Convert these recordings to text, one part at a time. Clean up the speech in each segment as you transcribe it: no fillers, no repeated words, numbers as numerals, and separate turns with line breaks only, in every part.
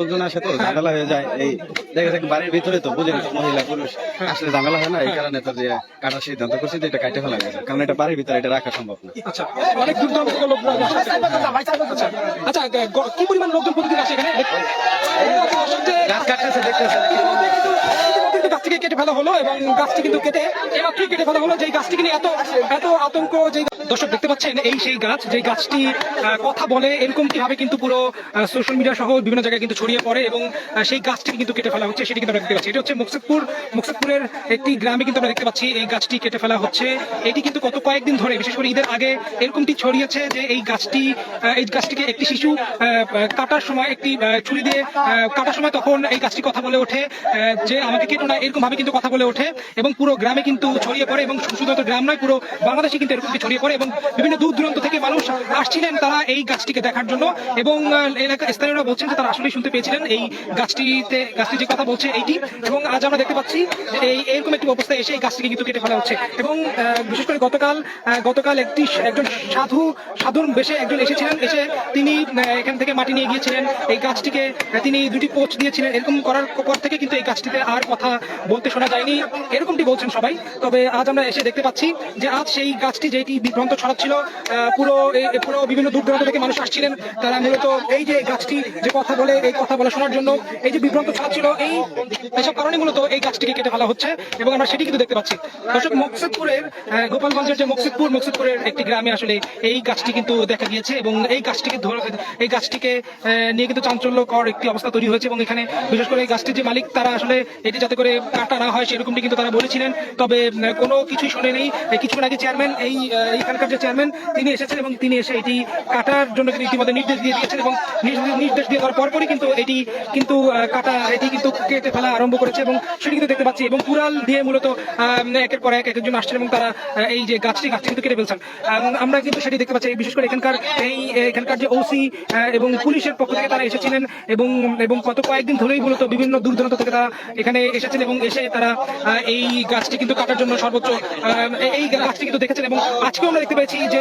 লোকজন আসে তো ঝামেলা হয়ে যায়। এই দেখা যাক বাড়ির ভিতরে তো বুঝে মহিলা পুরুষ আসলে ঝামেলা হয় না, এই কারণে তো যে কাটার সিদ্ধান্ত করছি যে এটা কাটে ফেলা গেছে, কারণ এটা বাড়ির ভিতরে এটা রাখা সম্ভব না।
আচ্ছা, অনেক দূর দূরান্ত থেকে লোকজন আসে। আচ্ছা, কি পরিমাণ লোকজন প্রতিদিন আসে এখানে?
গাছ কাটতেছে দেখতেছে।
গাছটিকে কেটে ফেলা হলো এবং গাছটি কিন্তু এমাত্রই কেটে ফেলা হলো। যে গাছটিকে নিয়ে এত আতঙ্ক। যে দর্শক দেখতে পাচ্ছেন, এই সেই গাছ, যে গাছটি কথা বলে, এরকম কিভাবে কিন্তু পুরো সোশ্যাল মিডিয়া সহ বিভিন্ন জায়গায় কিন্তু ছড়িয়ে পড়ে এবং সেই গাছটিকে কিন্তু কেটে ফেলা হচ্ছে, সেটি কিন্তু আমরা দেখতে পাচ্ছি। এটা হচ্ছে মুকসেদপুরের একটি গ্রামে কিন্তু আমরা দেখতে পাচ্ছি এই গাছটি কেটে ফেলা হচ্ছে। এটি কিন্তু গত কয়েকদিন ধরে, বিশেষ করে ঈদের আগে এরকমটি ছড়িয়েছে যে এই গাছটিকে একটি শিশু কাটার সময় একটি ছুরি দিয়ে কাটার সময় তখন এই গাছটি কথা বলে ওঠে যে আমাকে কেটো না, এরকম ভাবে কিন্তু কথা বলে ওঠে এবং পুরো গ্রামে কিন্তু ছড়িয়ে পড়ে এবং শুধুমাত্র গ্রাম নয়, পুরো বাংলাদেশে কিন্তু এরকমটি ছড়িয়ে পড়ে এবং বিভিন্ন দূর দূরান্ত থেকে মানুষ আসছিলেন তারা এই গাছটিকে দেখার জন্য এবং স্থানীয়রা বলছেন যে তারা আসলেই শুনতে পেয়েছিলেন এই গাছটি যে কথা বলছে এইটি। এবং আজ আমরা দেখতে পাচ্ছি যে এইরকম একটি অবস্থায় এসে এই গাছটিকে কিন্তু কেটে ফেলা হচ্ছে এবং বিশেষ করে গতকাল একজন সাধুর বেশে একজন এসেছিলেন, এসে তিনি এখান থেকে মাটি নিয়ে গিয়েছিলেন, এই গাছটিকে তিনি দুটি পোচ দিয়েছিলেন। এরকম করার পর থেকে কিন্তু এই গাছটিতে আর কথা বলতে শোনা যায়নি, এরকমটি বলছেন সবাই। তবে আজ আমরা এসে দেখতে পাচ্ছি যে আজ সেই গাছটি যেটি বিভ্রান্ত ছড়াচ্ছিল, পুরো বিভিন্ন দূর দূরান্ত থেকে মানুষ আসছিলেন, তারা মূলত এই যে গাছটি যে কথা বলে, এই কথা বলা শোনার জন্য এই যে বিভ্রান্ত ছড়াচ্ছিল, এইসব কারণে মূলত এই গাছটিকে কেটে ফেলা হচ্ছে এবং আমরা সেটি কিন্তু দেখতে পাচ্ছি। দর্শক, মুকসেদপুরের গোপালগঞ্জের যে মুকসেদপুরের একটি গ্রামে আসলে এই গাছটি কিন্তু দেখা গিয়েছে এবং এই গাছটিকে নিয়ে কিন্তু চাঞ্চল্যকর একটি অবস্থা তৈরি হয়েছে এবং এখানে বিশেষ করে এই গাছটির যে মালিক, তারা আসলে এটি যাতে করে কাটা না হয় সেরকমটি কিন্তু তারা বলেছিলেন। তবে কোনো কিছুই শুনে নেই। কিছুক্ষণ আগে চেয়ারম্যান, এইখানকার যে চেয়ারম্যান, তিনি এসেছেন এবং তিনি এসে এটি কাটার জন্য কিন্তু ইতিমধ্যে নির্দেশ দিয়ে দিয়েছেন এবং নির্দেশ দিয়ে দেওয়ার পরপরই কিন্তু এটি কিন্তু কেটে ফেলা আরম্ভ করেছে এবং সেটি কিন্তু দেখতে পাচ্ছি এবং কুড়াল দিয়ে মূলত একের পর একজন আসছেন এবং তারা এই যে গাছটি কিন্তু কেটে ফেলছেন। আমরা কিন্তু সেটি দেখতে পাচ্ছি। বিশেষ করে এখানকার যে ওসি এবং পুলিশের পক্ষ থেকে তারা এসেছিলেন এবং গত কয়েকদিন ধরেই মূলত বিভিন্ন দূর দূরান্ত থেকে তারা এখানে এসেছেন এবং এসে তারা এই গাছটি কিন্তু কাটার জন্য সর্বোচ্চ এই গাছটি কিন্তু দেখেছেন এবং আজকেও আমরা দেখতে পেয়েছি যে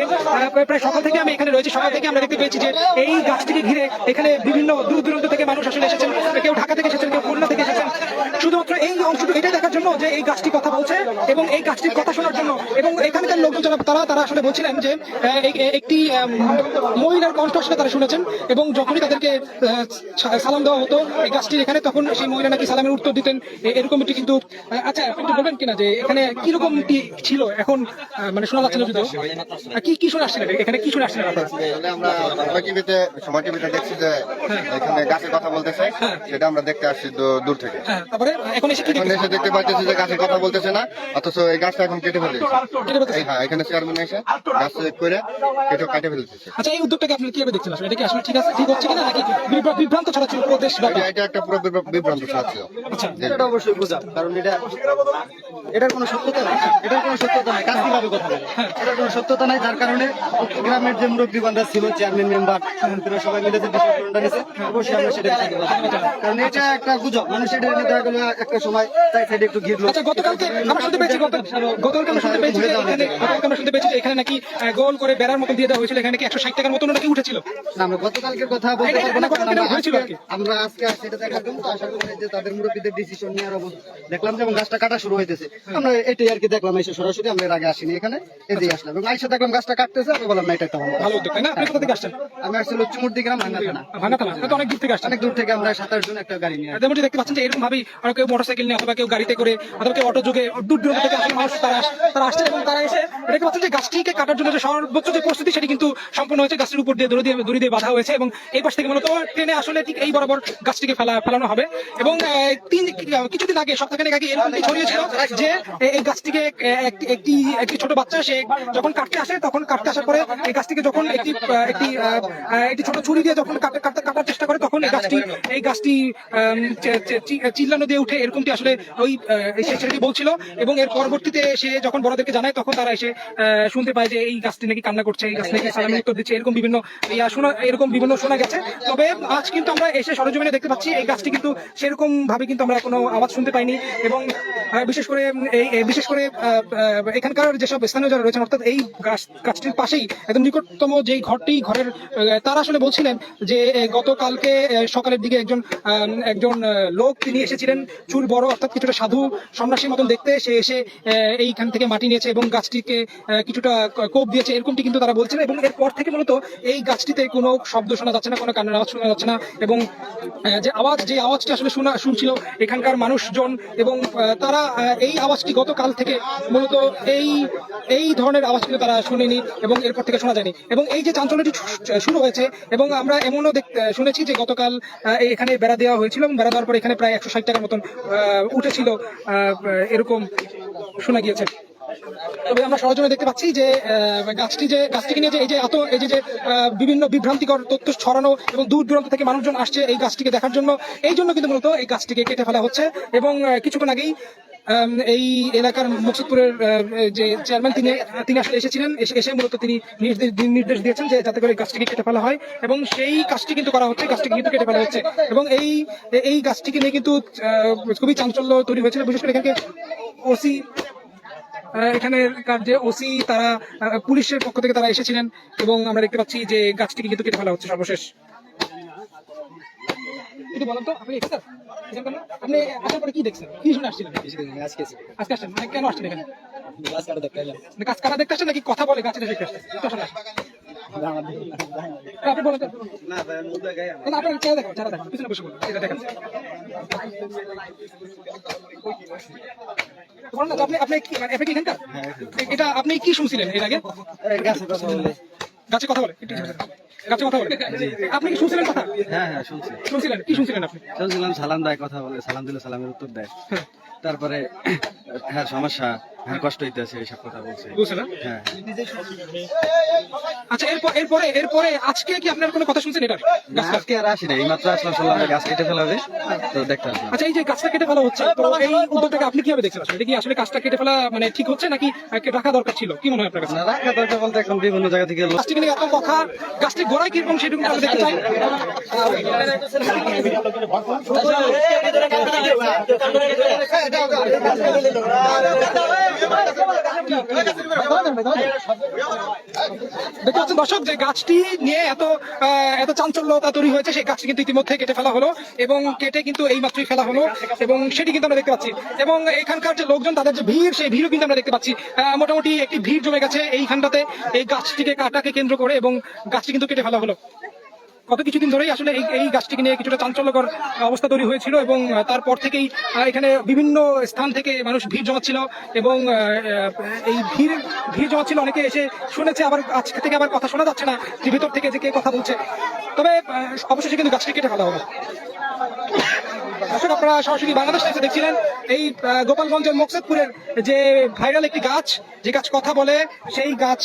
প্রায় সকাল থেকে আমি এখানে রয়েছি, সকাল থেকে আমরা দেখতে পেয়েছি যে এই গাছটিকে ঘিরে এখানে বিভিন্ন দূর দূরান্ত থেকে মানুষ আসলে এসেছেন, কেউ ঢাকা থেকে এসেছেন, কেউ খুলনা থেকে এসেছেন, শুধুমাত্র এই অংশটুকু এটাই দেখার জন্য যে এই গাছটি কথা বলছে এবং এই গাছটির কথা শোনার জন্য। এবং এখানকার লোকজন তারা আসলে বলছিলেন যে একটি মহিলার কণ্ঠ আসলে তারা শুনেছেন এবং যখনই তাদেরকে সালাম দেওয়া হতো এই গাছটির এখানে, তখন সেই মহিলা নাকি সালামের উত্তর দিতেন, এরকমটি কিন্তু। আচ্ছা, একটু বলবেন কিনা যে এখানে কিরকম ছিল এখন, মানে শোনা যাচ্ছিল যদিও, কি শুনে আসছিলেন এখানে, কি শুনে আসছিলেন আপনারা?
আমরা সময় টিভিতে দেখছি যে এখানে গাছের কথা বলতেছে, সেটা আমরা দেখতে আসছি দূর থেকে।
তারপরে এখন এসে
দেখতে পাচ্ছি যে গাছের কথা বলতেছে না, অথচ এই গাছটা এখন কেটে ফেলেছে। হ্যাঁ, এখানে চেয়ারম্যান এসে গাছ করে কেটে ফেলতেছে।
আচ্ছা, এই উদ্যোগটাকে আপনি কিভাবে দেখছেন? আসলে এটা কি আসলে ঠিক হচ্ছে কিনা, নাকি বিভ্রান্ত ছড়াচ্ছে পুরো দেশ?
এটা একটা পুরো বিভ্রান্ত ছড়াচ্ছিল।
আচ্ছা,
এটা অবশ্যই বোঝা, কারণ এটার কোনো সত্যতা নাই, কাজ কিভাবে কথা বলে, এটার কোনো সত্যতা নাই। যার কারণে গ্রামের যে মুরব্বী বান্ধব ছিল, চেয়ারম্যান মেম্বার, সবাই মিলে যে ডিসিশনটা নিয়েছে, অবশ্যই আমরা সেটা কারণ এটা একটা গুজব, মানুষ এটা দেখা গেল একটা সময় তাই সাইডে একটু ঘিরলো।
আচ্ছা, গতকালকে আমরা শুনতে পেয়েছি যে এখানে নাকি গোল করে বেড়ার মতো দিয়ে দেওয়া হয়েছিল, এখানে নাকি 160 টাকার মতো নাকি উঠেছিল।
আমরা গতকালকের কথা বলতে পারবো না, আমরা আজকে আসছি এটা দেখার জন্য। আশা করি যে তাদের মুরব্বীদের ডিসিশন নিয়ে আরো দেখলাম যে গাছটা কাটা শুরু হইতেছে, আমরা এটাই আর কি দেখলাম এসে সরাসরি। আমরা এর আগে আসিনি, এখানে এদিকে আসলাম এবং আইসা দেখলাম গাছটা কাটতেছে, আমি বললাম না এটা একটা
ভালো উদ্যোগ, তাই না? আপনি কোথা থেকে আসছেন?
আমি আসছিল চুমুরদি গ্রাম, ভাঙ্গা থানা।
তো অনেক দূর থেকে আসছেন।
অনেক দূর থেকে আমরা 27 জন একটা গাড়ি নিয়ে
যেমনটি দেখতে পাচ্ছেন যে এরকম ভাবেই আর কেউ মোটরসাইকেল নিয়ে অথবা কেউ গাড়িতে করে অথবা কেউ অটো যোগে দূর দূরান্ত থেকে আসলে মানুষ তারা আসছেন এবং তারা এসে দেখতে পাচ্ছেন যে গাছটিকে কাটার জন্য যে সর্বোচ্চ যে প্রস্তুতি সেটি কিন্তু সম্পন্ন হয়েছে। গাছটির উপর দিয়ে দড়ি দিয়ে বাঁধা হয়েছে এবং এই পাশ থেকে মূলত ট্রেনে আসলে ঠিক এই বরাবর গাছটিকে ফেলানো হবে এবং কিছুদিন আগে, সপ্তাহখানেক আগে এরকমটি ছড়িয়েছিল যে এই গাছটিকে একটি ছোট বাচ্চা সে যখন কাটতে আসে, তখন কাটতে আসার পরে এই গাছটিকে যখন একটি ছোট ছুরি দিয়ে যখন কাটার চেষ্টা করে, তখন এই গাছটি চিল্লানো দিয়ে উঠে, এরকমটি আসলে ওই ছেলেটি বলছিল এবং এর পরবর্তীতে সে যখন বড়দেরকে জানায়, তখন তারা এসে শুনতে পায় যে এই গাছটি নাকি কান্না করছে, এই গাছ নাকি সালামের উত্তর দিচ্ছে, এরকম বিভিন্ন শোনা গেছে। তবে আজ কিন্তু আমরা এসে সরজমিনে দেখতে পাচ্ছি এই গাছটি কিন্তু সেরকম ভাবে কিন্তু আমরা কোনো আওয়াজ শুনতে পাইনি এবং বিশেষ করে এই বিশেষ করে এখানকার যেসব স্থানীয় যারা রয়েছেন, অর্থাৎ এই গাছটির পাশেই একদম নিকটতম যেই ঘরের তারা আসলে বলছিলেন যে গতকালকে সকালের দিকে একজন লোক তিনি এসেছিলেন, চুল বড় অর্থাৎ কিছুটা সাধু সন্ন্যাসীর মতন দেখতে, সে এসে এইখান থেকে মাটি নিয়েছে এবং গাছটিকে কিছুটা কোপ দিয়েছে, এরকমটি কিন্তু তারা বলছিলেন। এবং এরপর থেকে মূলত এই গাছটিতে কোনো শব্দ শোনা যাচ্ছে না, কোনো কান্নার আওয়াজ শোনা যাচ্ছে না, এবং যে আওয়াজটি আসলে শুনছিল এখানকার মানুষজন, এবং তারা এই আওয়াজটি গতকাল থেকে মূলত এই ধরনের আওয়াজ কিন্তু তারা শুনেনি এবং এরপর থেকে শোনা যায়নি। এবং এই যে চাঞ্চল্যটি শুরু হয়েছে, এবং আমরা এমনও শুনেছি যে গতকাল এখানে বেড়া দেওয়া হয়েছিল এবং বেড়া দেওয়ার পর এখানে প্রায় 160 টাকার মতন উঠেছিল, এরকম শোনা গিয়েছে। তবে আমরা সরজমিনে দেখতে পাচ্ছি যে গাছটিকে নিয়ে যে এই যে বিভিন্ন বিভ্রান্তিকর তথ্য ছড়ানো এবং দূর দূরান্ত থেকে মানুষজন আসছে এই গাছটিকে দেখার জন্য, এই জন্য কিন্তু মূলত এই গাছটিকে কেটে ফেলা হচ্ছে। এবং কিছুক্ষণ আগেই এই এলাকার মকসুদপুরের যে চেয়ারম্যান তিনি আসলে এসেছিলেন, এসে মূলত তিনি নির্দেশ দিয়েছেন যে যাতে করে গাছটিকে কেটে ফেলা হয়, এবং সেই কাজটি কিন্তু করা হচ্ছে, গাছটিকে কিন্তু কেটে ফেলা হচ্ছে। এবং এই গাছটিকে নিয়ে কিন্তু খুবই চাঞ্চল্য তৈরি হয়েছিল, বিশেষ করে এখানকার যে ওসি তারা পুলিশের পক্ষ থেকে তারা এসেছিলেন, এবং আমরা দেখতে পাচ্ছি যে গাছটিকে কিন্তু কেটে ফেলা হচ্ছে সর্বশেষ। একটু বলেন তো, আপনি আপনি আসার পরে কি দেখছেন, কি শুনে আসছিলেন? আজকে আসছেন, মানে কেন আসছেন এখানে? গাছ কাটা দেখতে আসছেন নাকি কথা বলে গাছের দেখতে আসছেন? আপনি বলেন আপনার চেহারা দেখেন, চেহারা দেখেন, পিছনে বসে বলুন, এটা দেখেন। আপনি কি এখানকার? এটা আপনি কি শুনছিলেন এর আগে? গাছে কথা বলে। গাছে কথা বলে? আপনি কি শুনছিলেন কথা?
হ্যাঁ
শুনছিলেন? কি শুনছিলেন আপনি?
শুনছিলাম সালাম দেয়, কথা বলে, সালাম দিলে সালামের উত্তর দেয়, তারপরে হ্যাঁ সমস্যা, হ্যাঁ কষ্ট হইতেছে, এইসব কথা বলছে।
বুঝছেন?
হ্যাঁ।
আচ্ছা, এরপরে আজকে কি আপনার কোনো কথা শুনছেন? এটা
আজকে আর আসি না, এই মাত্র আসলাম, শুনলাম গাছ কেটে ফেলা হবে, তো দেখতে আসলাম।
আচ্ছা, এই যে গাছটা কেটে ফেলা হচ্ছে, তো এই উদ্যোগটাকে আপনি কিভাবে দেখছেন? আসলে এটা কি আসলে গাছটা কেটে ফেলা মানে ঠিক হচ্ছে নাকি রাখা দরকার ছিল? কি মনে হয় আপনার কাছে?
না, রাখা দরকার বলতে এখন বিভিন্ন জায়গা থেকে
গাছটিকে নিয়ে এত কথা, গাছটির গোড়ায় কিরকম সেটুকু আমরা দেখতে চাই। দেখতে পাচ্ছেন দর্শক যে গাছটি নিয়ে এত চাঞ্চল্যতা তৈরি হয়েছে, সেই গাছটি কিন্তু ইতিমধ্যে কেটে ফেলা হলো, এবং কেটে কিন্তু এই মাত্রই ফেলা হলো, এবং সেটি কিন্তু আমরা দেখতে পাচ্ছি। এবং এখানকার যে লোকজন, তাদের যে ভিড়, সেই ভিড়ও কিন্তু আমরা দেখতে পাচ্ছি। মোটামুটি একটি ভিড় জমে গেছে এইখানটাতে এই গাছটিকে কাটাকে কেন্দ্র করে, এবং গাছটি কিন্তু কেটে ফেলা হলো। গত কিছুদিন ধরেই আসলে এই গাছটিকে নিয়ে কিছুটা চাঞ্চল্যকর অবস্থা তৈরি হয়েছিল, এবং তারপর থেকেই এখানে বিভিন্ন স্থান থেকে মানুষ ভিড় জমাচ্ছিল, এবং এই ভিড় জমাচ্ছিল, অনেকে এসে শুনেছে, আবার আজকে থেকে আবার কথা শোনা যাচ্ছে না যে ভিতর থেকে যে কে কথা বলছে। তবে অবশেষে কিন্তু গাছটি কেটে ফেলা হবে। দর্শক, আপনারা সরাসরি বাংলাদেশ টাইমসে দেখছিলেন এই গোপালগঞ্জের মকসুদপুরের যে ভাইরাল একটি গাছ, যে গাছ কথা বলে, সেই গাছ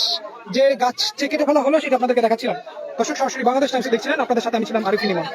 যে কেটে ফেলা হলো সেটা আপনাদেরকে দেখাচ্ছিলাম। দর্শক, সরাসরি বাংলাদেশ টাইমসে দেখছিলেন, আপনাদের সাথে আমি ছিলাম আরিফিন ইমাম।